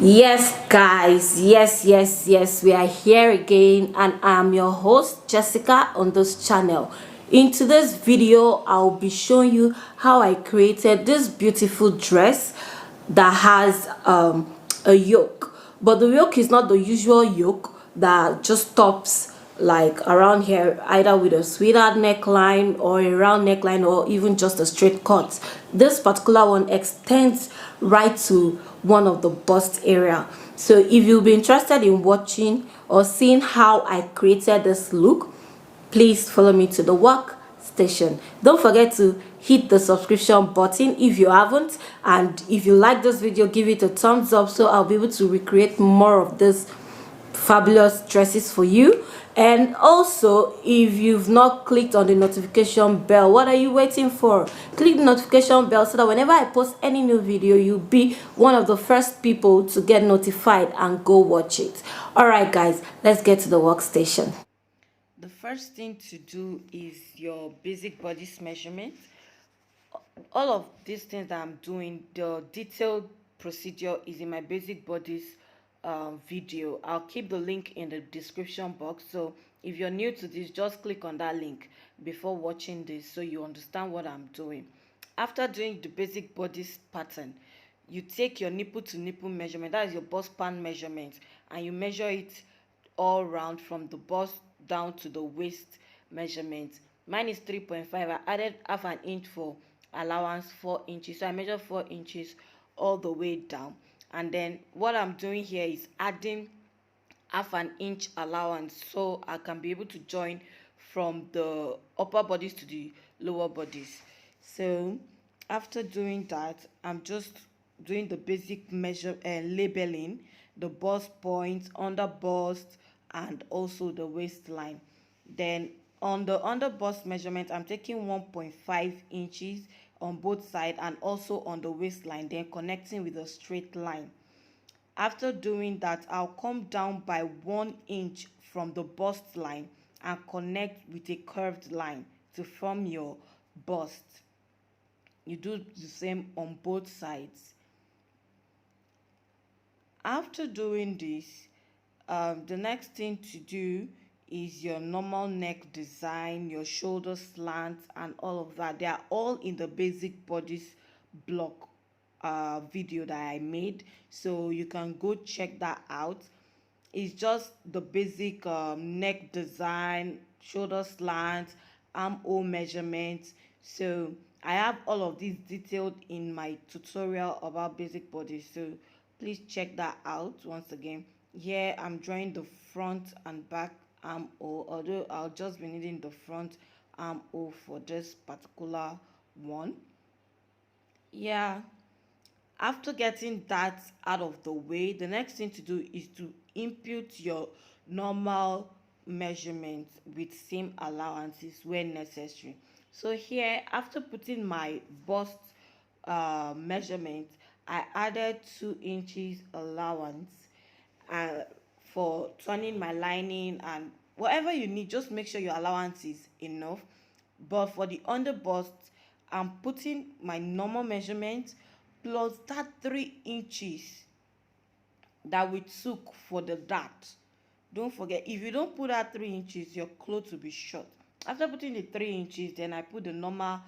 Yes, guys, yes, we are here again, and I'm your host Jessica on this channel. In today's video, I'll be showing you how I created this beautiful dress that has a yoke, but the yoke is not the usual yoke that just stops like around here, either with a sweetheart neckline or a round neckline or even just a straight cut. This particular one extends right to one of the bust area. So if you'll be interested in watching or seeing how I created this look, please follow me to the work station. Don't forget to hit the subscription button if you haven't, and if you like this video, give it a thumbs up so I'll be able to recreate more of this fabulous dresses for you. And also, if you've not clicked on the notification bell, what are you waiting for? Click the notification bell so that whenever I post any new video, you'll be one of the first people to get notified and go watch it. All right, guys, let's get to the workstation. The first thing to do is your basic bodice measurement. All of these things that I'm doing, the detailed procedure is in my basic bodies video. I'll keep the link in the description box, so if you're new to this, just click on that link before watching this so you understand what I'm doing. After doing the basic bodice pattern, you take your nipple to nipple measurement, that is your bust pan measurement, and you measure it all round from the bust down to the waist measurement. Mine is 3.5. I added half an inch for allowance, 4 inches, so I measure 4 inches all the way down. And then what I'm doing here is adding half an inch allowance so I can be able to join from the upper bodies to the lower bodies. So after doing that, I'm just doing the basic measure labeling the bust points, under bust, and also the waistline. Then on the under bust measurement, I'm taking 1.5 inches on both sides and also on the waistline, then connecting with a straight line. After doing that, I'll come down by 1 inch from the bust line and connect with a curved line to form your bust. You do the same on both sides. After doing this, the next thing to do is your normal neck design, your shoulder slants, and all of that. They are all in the basic bodice block video that I made, so you can go check that out. It's just the basic neck design, shoulder slant, armhole measurements. So I have all of these detailed in my tutorial about basic body, so please check that out. Once again, here I'm drawing the front and back armhole, although I'll just be needing the front armhole for this particular one. Yeah, after getting that out of the way, the next thing to do is to input your normal measurements with seam allowances where necessary. So here, after putting my bust measurement, I added 2 inches allowance uh, for turning my lining and whatever you need. Just make sure your allowance is enough. But for the under bust, I'm putting my normal measurement plus that 3 inches that we took for the dart. Don't forget, if you don't put that 3 inches, your clothes will be short. After putting the 3 inches, then I put the normal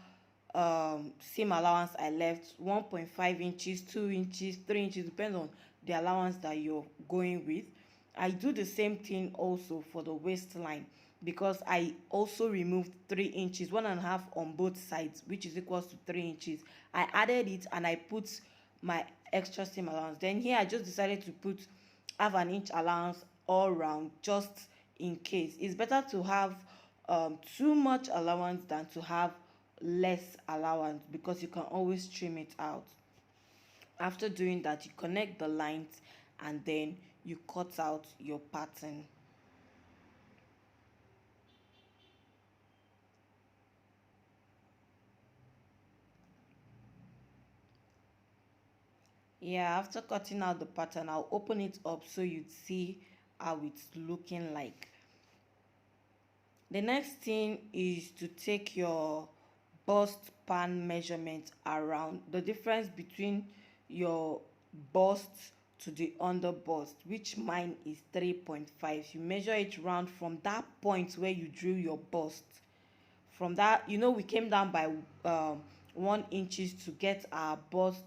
seam allowance I left, 1.5 inches, 2 inches, 3 inches, depends on the allowance that you're going with. I do the same thing also for the waistline, because I also removed 3 inches, 1.5 on both sides, which is equals to 3 inches. I added it and I put my extra seam allowance. Then here I just decided to put half an inch allowance all round, just in case. It's better to have too much allowance than to have less allowance, because you can always trim it out. After doing that, you connect the lines and then you cut out your pattern. Yeah, after cutting out the pattern, I'll open it up so you'd see how it's looking like. The next thing is to take your bust pan measurement around. The difference between your bust to the under bust, which mine is 3.5. You measure it round from that point where you drew your bust. From that, we came down by 1 inches to get our bust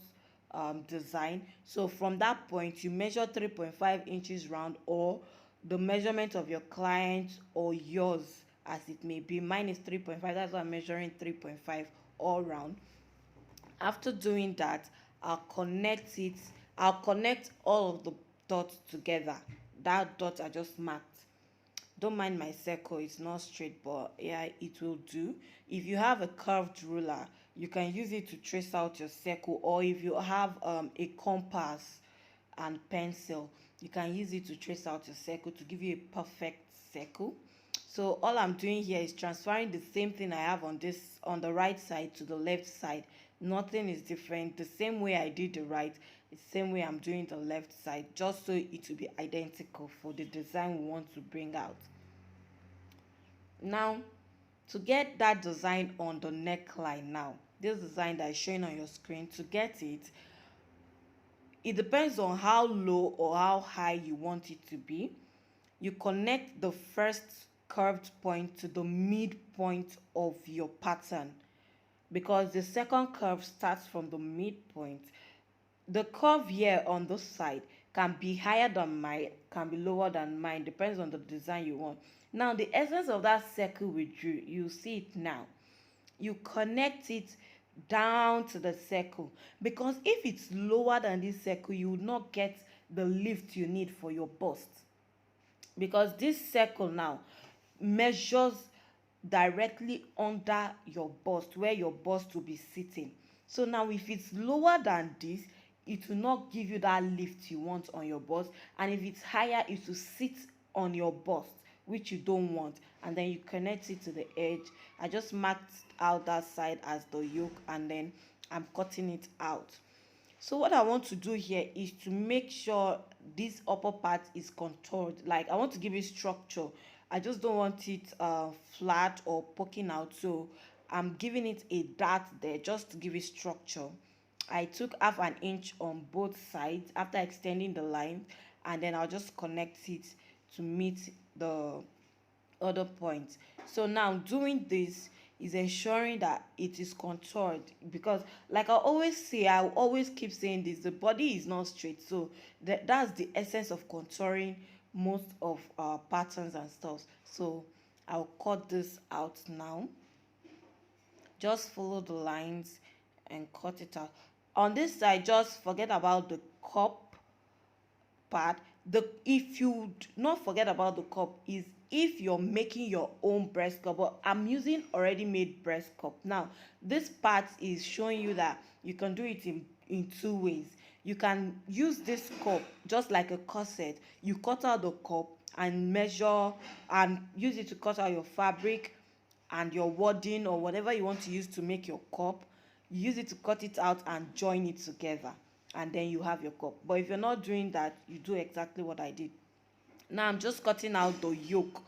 design. So from that point, you measure 3.5 inches round, or the measurement of your client or yours, as it may be. Mine is 3.5. That's why I'm measuring 3.5 all round. After doing that, I'll connect all of the dots together. That dot I just marked. Don't mind my circle, it's not straight, but yeah, it will do. If you have a curved ruler, you can use it to trace out your circle, or if you have a compass and pencil, you can use it to trace out your circle to give you a perfect circle. So all I'm doing here is transferring the same thing I have on the right side to the left side. Nothing is different. The same way I did the right, the same way I'm doing the left side, just so it will be identical for the design we want to bring out. Now, to get that design on the neckline, now this design that is showing on your screen, to get it, it depends on how low or how high you want it to be. You connect the first curved point to the midpoint of your pattern, because the second curve starts from the midpoint. The curve here on this side can be higher than mine, can be lower than mine, depends on the design you want. Now, the essence of that circle we drew, you see it now. You connect it down to the circle, because if it's lower than this circle, you will not get the lift you need for your bust, because this circle now measures directly under your bust, where your bust will be sitting. So now if it's lower than this, it will not give you that lift you want on your bust, and if it's higher, it will sit on your bust, which you don't want. And then you connect it to the edge. I just marked out that side as the yoke, and then I'm cutting it out. So what I want to do here is to make sure this upper part is contoured. Like, I want to give it structure. I just don't want it flat or poking out. So I'm giving it a dart there just to give it structure. I took 1/2 inch on both sides after extending the line, and then I'll just connect it to meet the other point. So now doing this is ensuring that it is contoured, because like I always say, I always keep saying this, the body is not straight. So that's the essence of contouring most of our patterns and stuff. So I'll cut this out now. Just follow the lines and cut it out. On this side, just forget about the cup part. If you not forget about the cup is if you're making your own breast cup, but I'm using already made breast cup. Now this part is showing you that you can do it in two ways. You can use this cup just like a corset. You cut out the cup and measure and use it to cut out your fabric and your wadding or whatever you want to use to make your cup. You use it to cut it out and join it together, and then you have your cup. But if you're not doing that, you do exactly what I did. Now I'm just cutting out the yoke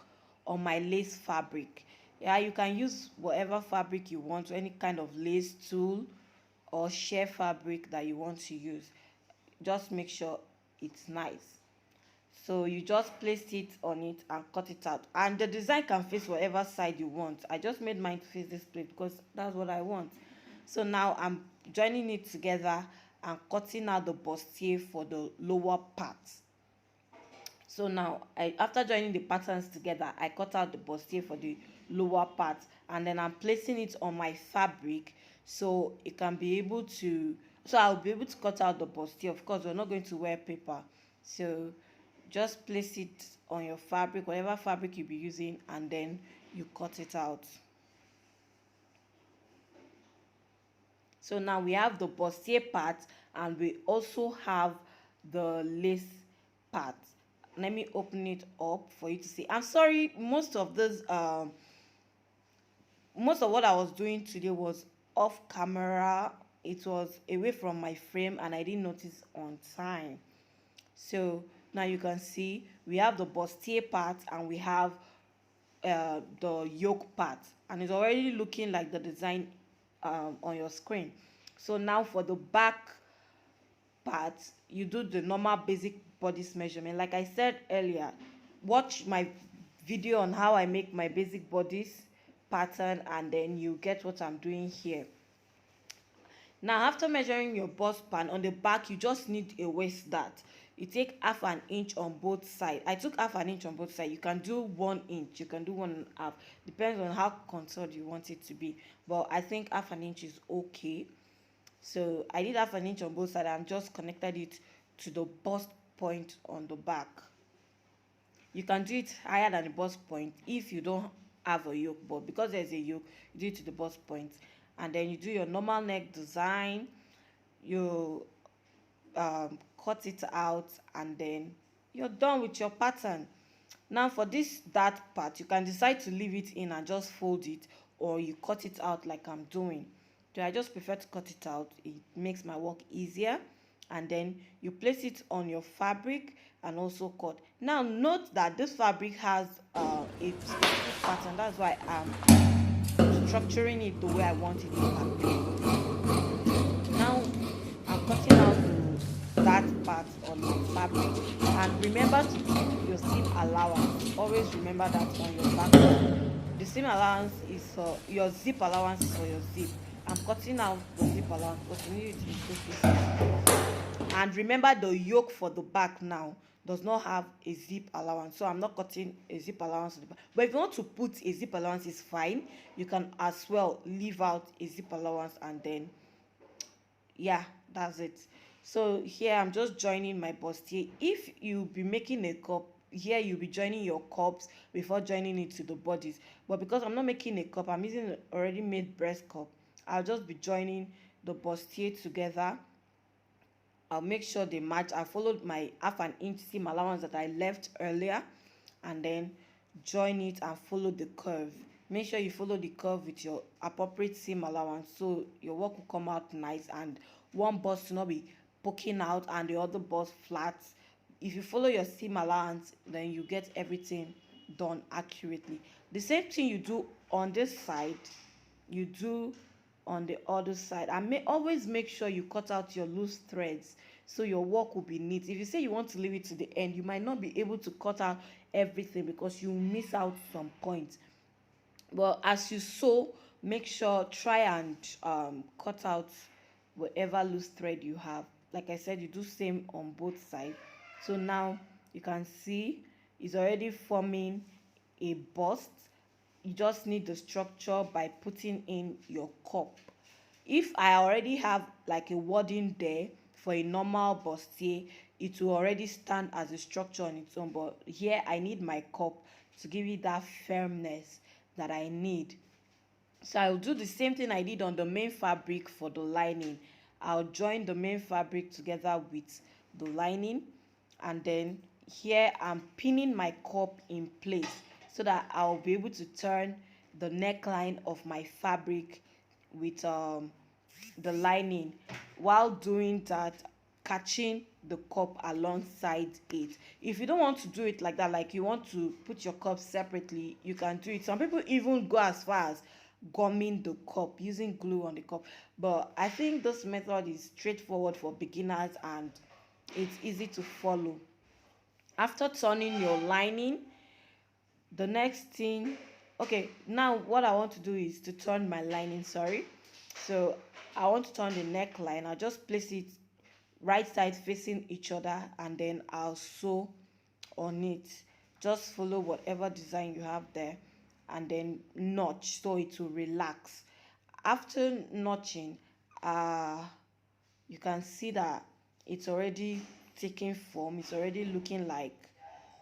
on my lace fabric. Yeah, you can use whatever fabric you want, any kind of lace, tulle or sheer fabric that you want to use. Just make sure it's nice. So you just place it on it and cut it out, and the design can face whatever side you want. I just made mine to face this plate because that's what I want. So now I'm joining it together and cutting out the bustier for the lower part. So now after joining the patterns together, I cut out the bustier for the lower part, and then I'm placing it on my fabric so it can be able to, so I'll be able to cut out the bustier. Of course, we're not going to wear paper, so just place it on your fabric, whatever fabric you'll be using, and then you cut it out. So now we have the bustier part, and we also have the lace part. Let me open it up for you to see. I'm sorry, most of what I was doing today was off camera. It was away from my frame and I didn't notice on time. So now you can see we have the bustier part and we have the yoke part, and it's already looking like the design on your screen. So now for the back part, you do the normal basic bodice measurement. Like I said earlier, watch my video on how I make my basic bodice pattern, and then you get what I'm doing here. Now, after measuring your bust span on the back, you just need a waist dart. You take half an inch on both sides. I took half an inch on both sides. You can do 1 inch, you can do 1.5, depends on how contoured you want it to be, but I think half an inch is okay. So I did half an inch on both sides and just connected it to the bust point on the back. You can do it higher than the bust point if you don't have a yoke, but because there's a yoke, you do it to the bust point. And then you do your normal neck design, you cut it out, and then you're done with your pattern. Now for this dart part, you can decide to leave it in and just fold it, or you cut it out like I'm doing. So I just prefer to cut it out. It makes my work easier. And then you place it on your fabric and also cut. Now note that this fabric has a specific pattern. That's why I'm structuring it the way I want it to appear. Now I'm cutting out that part on my fabric, and remember to keep your seam allowance. Always remember that on your back. The seam allowance is for your zip allowance, is for your zip. I'm cutting out the zip allowance because you need it in two pieces. And remember, the yoke for the back now does not have a zip allowance, so I'm not cutting a zip allowance to the back. But if you want to put a zip allowance, is fine. You can as well leave out a zip allowance, and then yeah, that's it. So here I'm just joining my bustier. If you be making a cup, here you'll be joining your cups before joining it to the bodies. But because I'm not making a cup, I'm using an already made breast cup, I'll just be joining the bustier together. I'll make sure they match. I followed my half an inch seam allowance that I left earlier, and then join it and follow the curve. Make sure you follow the curve with your appropriate seam allowance, so your work will come out nice and one bust will not be poking out and the other bust flat. If you follow your seam allowance, then you get everything done accurately. The same thing you do on this side, you do on the other side. And always make sure you cut out your loose threads so your work will be neat. If you say you want to leave it to the end, you might not be able to cut out everything because you miss out some points. But as you sew, make sure, try and cut out whatever loose thread you have. Like I said, you do same on both sides. So now you can see it's already forming a bust. You just need the structure by putting in your cup. If I already have like a wording there for a normal bustier, it will already stand as a structure on its own, but here I need my cup to give it that firmness that I need. So I'll do the same thing I did on the main fabric for the lining. I'll join the main fabric together with the lining, and then here I'm pinning my cup in place so that I'll be able to turn the neckline of my fabric with the lining. While doing that, catching the cup alongside it. If you don't want to do it like that, like you want to put your cup separately, you can do it. Some people even go as far as gumming the cup, using glue on the cup, but I think this method is straightforward for beginners and it's easy to follow. After turning your lining, the next thing, okay, now what I want to do is to turn my lining, sorry. So I want to turn the neckline. I'll just place it right side facing each other, and then I'll sew on it. Just follow whatever design you have there, and then notch so it will relax. After notching, you can see that it's already taking form. It's already looking like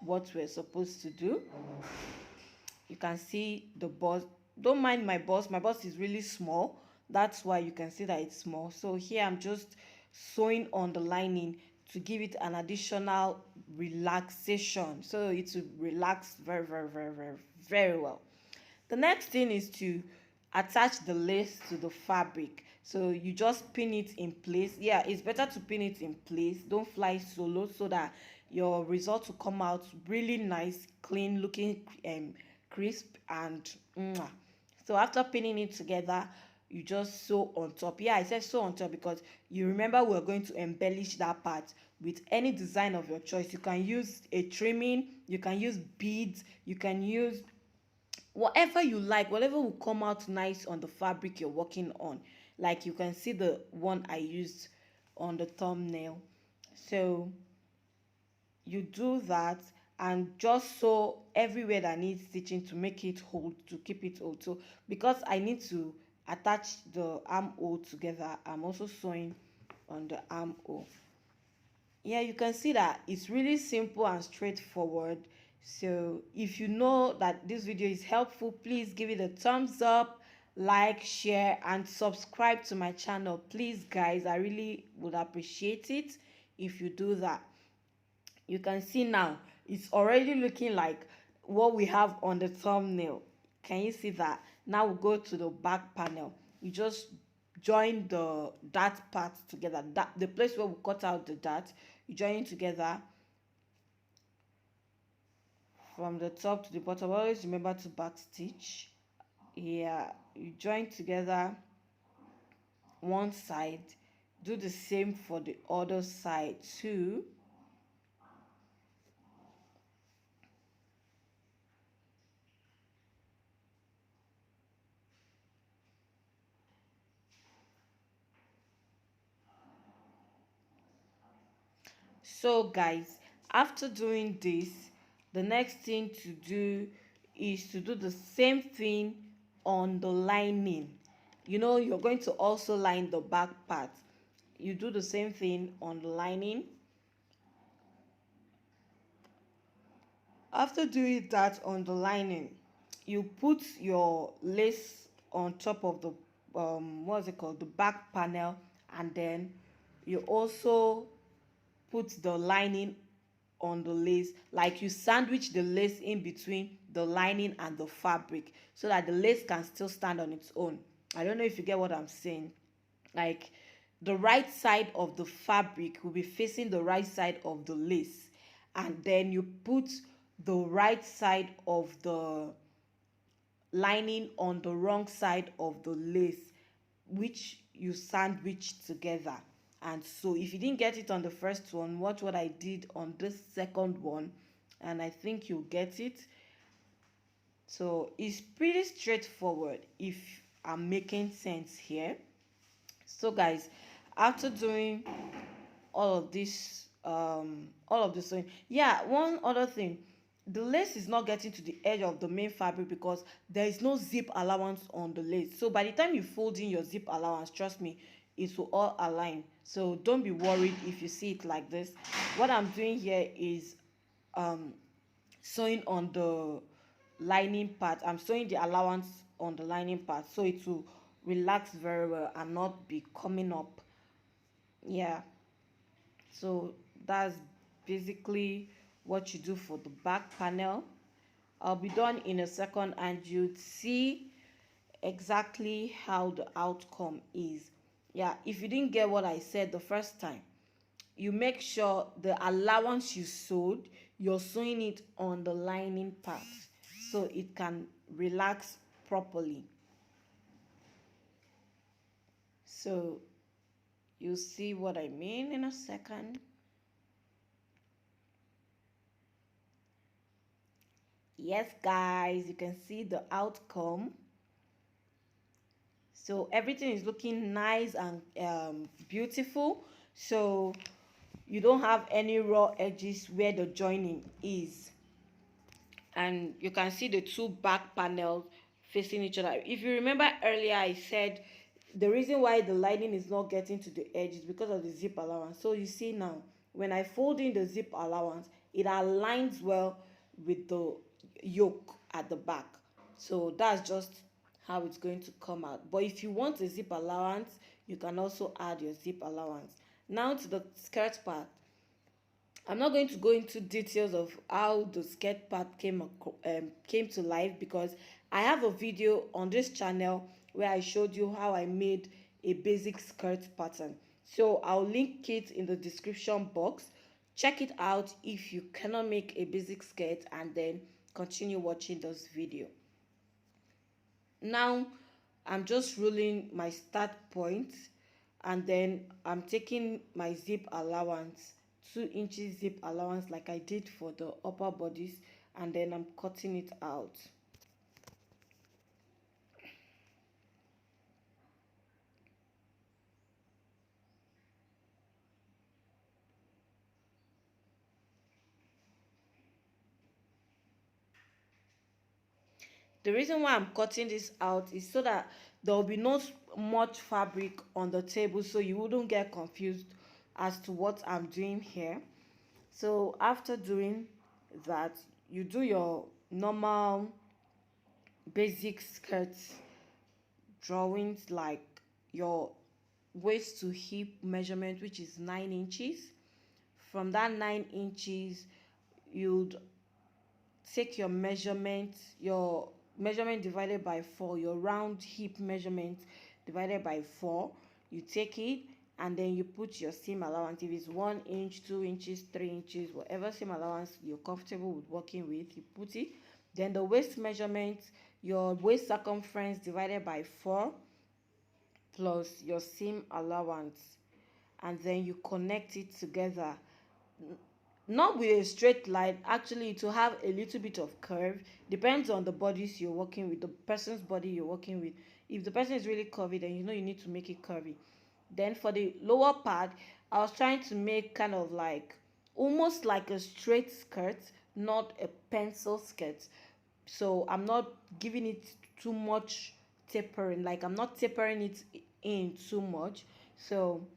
what we're supposed to do. You can see the bust. Don't mind my bust. My bust is really small. That's why you can see that it's small. So here I'm just sewing on the lining to give it an additional relaxation, so it will relax very, very, very, very, very well. The next thing is to attach the lace to the fabric. So you just pin it in place. Yeah, it's better to pin it in place. Don't fly solo, so that your result will come out really nice, clean looking, crisp, and so after pinning it together, you just sew on top. Yeah, I said sew on top because you remember we're going to embellish that part with any design of your choice. You can use a trimming, you can use beads, you can use whatever you like, whatever will come out nice on the fabric you're working on. Like you can see the one I used on the thumbnail. So you do that and just sew everywhere that needs stitching to make it hold, to keep it hold. So because I need to attach the armhole together, I'm also sewing on the armhole. Yeah, you can see that it's really simple and straightforward. So if you know that this video is helpful, please give it a thumbs up, like, share, and subscribe to my channel. Please guys, I really would appreciate it if you do that. You can see now it's already looking like what we have on the thumbnail. Can you see that? Now we'll go to the back panel. You just join the dart part together, that the place where we cut out the dart, you join it together from the top to the bottom. Always remember to back stitch. Yeah, you join together one side, do the same for the other side too. So guys, after doing this, the next thing to do is to do the same thing on the lining. You know, you're going to also line the back part. You do the same thing on the lining. After doing that on the lining, you put your lace on top of the what's it called, the back panel, and then you also put the lining on the lace, like you sandwich the lace in between the lining and the fabric so that the lace can still stand on its own. I don't know if you get what I'm saying. Like the right side of the fabric will be facing the right side of the lace, and then you put the right side of the lining on the wrong side of the lace, which you sandwich together. And so if you didn't get it on the first one, watch what I did on this second one, and I think you'll get it. So it's pretty straightforward if I'm making sense here. So guys, after doing all of this sewing, yeah, one other thing, the lace is not getting to the edge of the main fabric because there is no zip allowance on the lace. So by the time you fold in your zip allowance, trust me, it will all align. So don't be worried if you see it like this. What I'm doing here is sewing on the lining part. I'm sewing the allowance on the lining part so it will relax very well and not be coming up. Yeah, so that's basically what you do for the back panel. I'll be done in a second and you'd see exactly how the outcome is. Yeah, if you didn't get what I said the first time, you make sure the allowance you sewed, you're sewing it on the lining part so it can relax properly. So you'll see what I mean in a second. Yes guys, you can see the outcome. So everything is looking nice and beautiful. So you don't have any raw edges where the joining is, and you can see the two back panels facing each other. If you remember earlier, I said the reason why the lining is not getting to the edge is because of the zip allowance. So you see now, when I fold in the zip allowance, it aligns well with the yoke at the back. So that's just how it's going to come out. But if you want a zip allowance, you can also add your zip allowance. Now to the skirt part. I'm not going to go into details of how the skirt part came to life because I have a video on this channel where I showed you how I made a basic skirt pattern. So I'll link it in the description box. Check it out if you cannot make a basic skirt, and then continue watching this video. Now, I'm just ruling my start point, and then I'm taking my zip allowance, 2 inches zip allowance like I did for the upper bodice, and then I'm cutting it out. The reason why I'm cutting this out is so that there will be not much fabric on the table, so you wouldn't get confused as to what I'm doing here. So after doing that, you do your normal basic skirt drawings, like your waist to hip measurement, which is 9 inches. From that 9 inches, you'd take your measurement divided by 4, your round hip measurement divided by 4. You take it, and then you put your seam allowance. If it's 1 inch, 2 inches, 3 inches, whatever seam allowance you're comfortable with working with, you put it. Then the waist measurement, your waist circumference divided by 4 plus your seam allowance, and then you connect it together, not with a straight line. Actually, to have a little bit of curve, depends on the bodies you're working with, the person's body you're working with. If the person is really curvy, then you know you need to make it curvy. Then for the lower part, I was trying to make kind of like almost like a straight skirt, not a pencil skirt. So I'm not giving it too much tapering, like I'm not tapering it in too much. So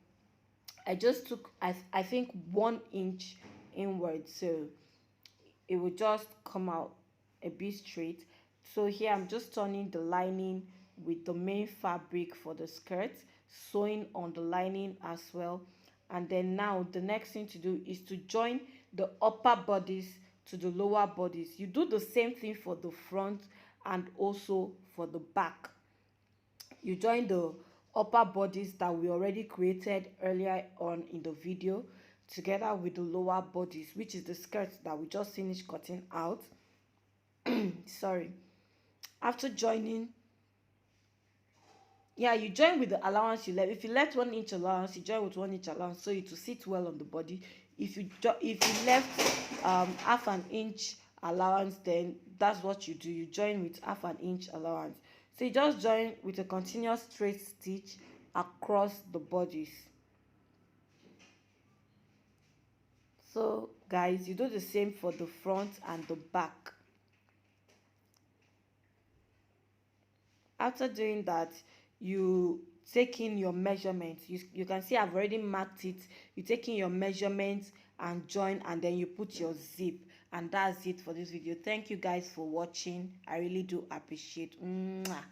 I just took, I think, 1 inch inward, so it will just come out a bit straight. So here I'm just turning the lining with the main fabric for the skirt, sewing on the lining as well. And then now the next thing to do is to join the upper bodice to the lower bodice. You do the same thing for the front and also for the back. You join the upper bodies that we already created earlier on in the video together with the lower bodies, which is the skirt that we just finished cutting out. Sorry. After joining, yeah, you join with the allowance you left. If you left 1 inch allowance, you join with 1 inch allowance so it will sit well on the body. If you left half an inch allowance, then that's what you do. You join with half an inch allowance. So you just join with a continuous straight stitch across the bodies. So guys, you do the same for the front and the back. After doing that, you take in your measurements. You can see I've already marked it. You take in your measurements and join, and then you put your zip, and that's it for this video. Thank you guys for watching. I really do appreciate. Mwah.